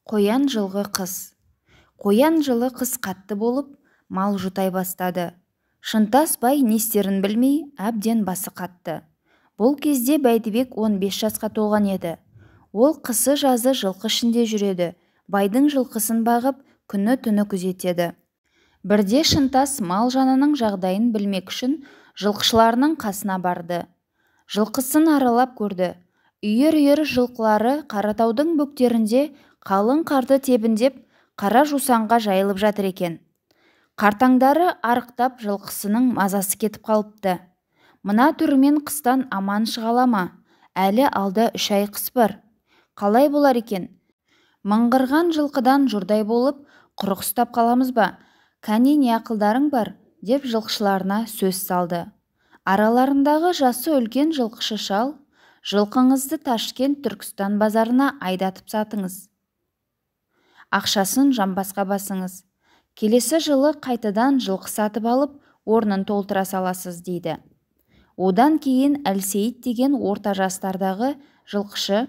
Қоян жылғы қыс. Қоян жылы қыс қатты болып, мал жұтай бастады. Шынтас бай не істерін білмей, әбден басы қатты. Бұл кезде Бәйдібек 15 жасқа толған еді. Ол қысы-жазы жылқы ішінде жүреді. Байдың жылқысын бағып, күні-түні күзетеді. Бірде Шынтас мал жанының жағдайын білмек үшін жылқышыларының қасына барды. Жылқысын аралап көрді. Үйір-үйір жылқылары Қаратаудың бөктерінде қалың қарды тебіндеп, қара жусанға жайылып жатыр екен. Қартаңдары арықтап жылқысының мазасы кетіп қалыпты. Мына түрімен қыстан аман шыға ма? Әлі алда 3 ай қыс бар. Қалай болар екен? Мыңғырған жылқыдан жұрдай болып, құрық ұстап қаламыз ба? Кәне не ақылдарың бар? Деп жылқышыларына сөз салды. Араларындағы жасы үлкен жылқышы шал, жылқыңызды Ташкент Түркістан базарына айдатып сатыңыз. Ақшасын жамбасқа басыңыз. Келесі жылы қайтадан жылқы сатып алып, орнын толтыра саласыз дейді. Одан кейін Әлсейіт деген орта жастардағы жылқышы,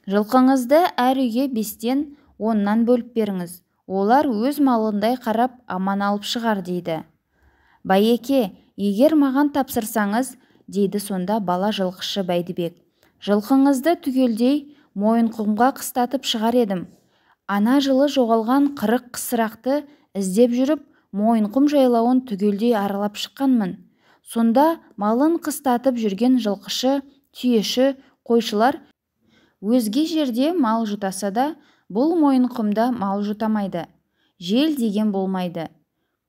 жылқыңызды әр үйге 5-тен 10-нан бөліп беріңіз. Олар өз малындай қарап аман алып шығар дейді. Байеке, егер маған тапсырсаңыз, дейді сонда бала жылқышы Бәйдібек. Жылқыңызды түгелдей Мойынқұмға қыстатып шығар едім. Ана жылы жоғалған 40 қысырақты іздеп жүріп, Мойынқұм жайлауын түгелдей аралап шыққанмын. Сонда малын қыстатып жүрген жылқышы, түйеші, қойшылар өзге жерде мал жұтаса да, бұл Мойынқұмда мал жұтамайды. Жел деген болмайды.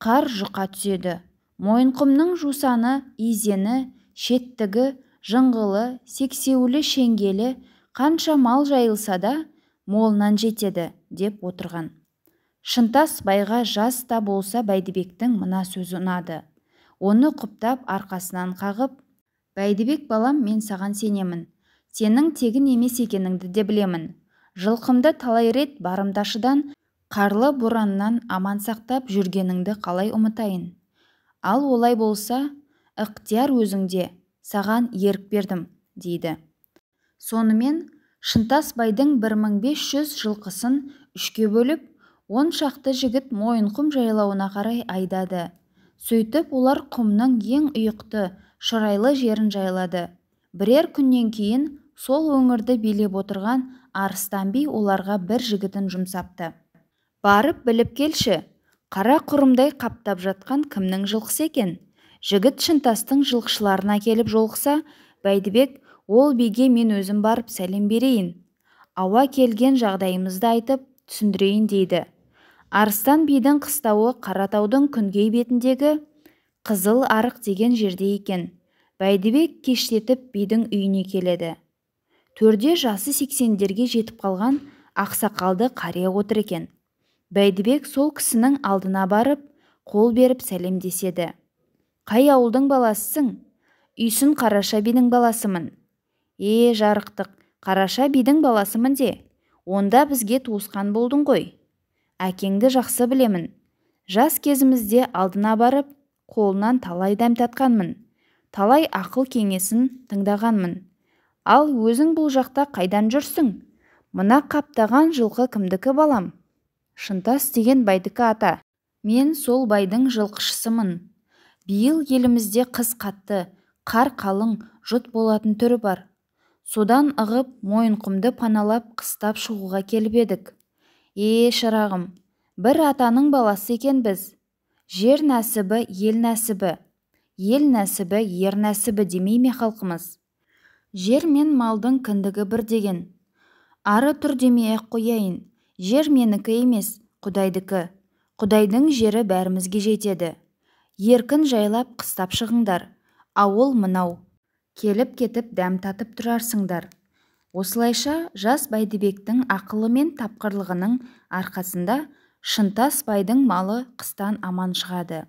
Қар жұқа түседі. Мойынқұмның жусаны, изені, шеттігі, жыңғылы, сексеуілі, шеңгелі қанша мал жайылса да молынан жетеді деп отырған. Шынтас байға жас та болса Бәйдібектің мына сөзі ұнады. Оны құптап арқасынан қағып, Бәйдібек балам, мен саған сенемін. Сенің тегін емес екеніңді де білемін. Жылқымды талай рет барымташыдан, қарлы бораннан аман сақтап жүргеніңді қалай ұмытайын. Ал олай болса, ықтияр өзіңде, саған ерік бердім, дейді. Сонымен Шынтас байдың 1500 жылқысын 3-ке бөліп, 10 шақты жігіт Мойынқұм жайлауына қарай айдады. Сөйтіп олар құмның ең ұйықты, шұрайлы жерін жайлады. Бірер күннен кейін сол өңірді билеп отырған Арыстан би оларға бір жігітін жұмсапты. Барып біліп келші, қара құрымдай қаптап жатқан кімнің жылқысы екен? Жігіт Шынтастың жылқышыларына келіп жолықса, Бәйдібек, ол биге мен өзім барып сәлем берейін. Ауа келген жағдайымызды айтып, түсіндірейін дейді. Арыстан бидің қыстауы Қаратаудың күнгей бетіндегі Қызыл арық деген жерде екен. Бәйдібек кештетіп бидің үйіне келеді. Төрде жасы 80-дерге жетіп қалған ақсақалды қария отыр екен. Бәйдібек сол кісінің алдына барып, қол беріп сәлемдеседі. Қай ауылдың баласысың? Үйсін Қараша бидің баласымын. Жарықтық, Қараша бидің баласымын де. Онда бізге туысқан болдың ғой. Әкеңді жақсы білемін. Жас кезімізде алдына барып, қолынан талай дәм татқанмын. Талай ақыл кеңесін тыңдағанмын. Ал өзің бұл жақта қайдан жүрсің? Мына қаптаған жылқы кімдікі балам? Шынтас деген байдікі ата. Мен сол байдың жылқышысымын. Биыл елімізде қыс қатты, қар қалың, жұт болатын түрі бар. Содан ығып Мойынқұмды паналап қыстап шығуға келіп едік. Шырағым, бір атаның баласы екен біз. Жер нәсібі, ел нәсібі. Ел нәсібі, ер нәсібі демей ме халқымыз? Жер мен малдың кіндігі бір деген. Ары тұр демей-ақ қояйын. Жер менікі емес, Құдайдікі. Құдайдың жері бәрімізге жетеді. Еркін жайлап қыстап шығыңдар. Ауыл мынау. Келіп кетіп дәм татып тұрарсыңдар. Осылайша жас Бәйдібектің ақылы мен тапқырлығының арқасында Шынтас байдың малы қыстан аман шығады.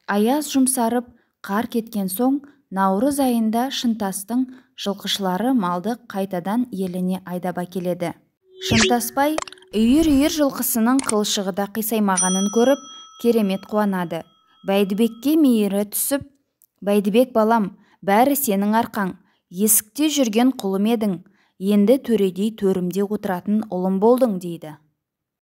Аяз жұмсарып, қар кеткен соң, наурыз айында Шынтастың жылқышылары малды қайтадан еліне айдап әкеледі. Шынтас бай үйір-үйір жылқысының қылшығы да қисаймағанын көріп, керемет қуанады. Бәйдібекке мейірі түсіп, Бәйдібек балам, бәрі сенің арқаң. Есікте жүрген құлым едің, енді төредей төрімде отыратын ұлым болдың, дейді.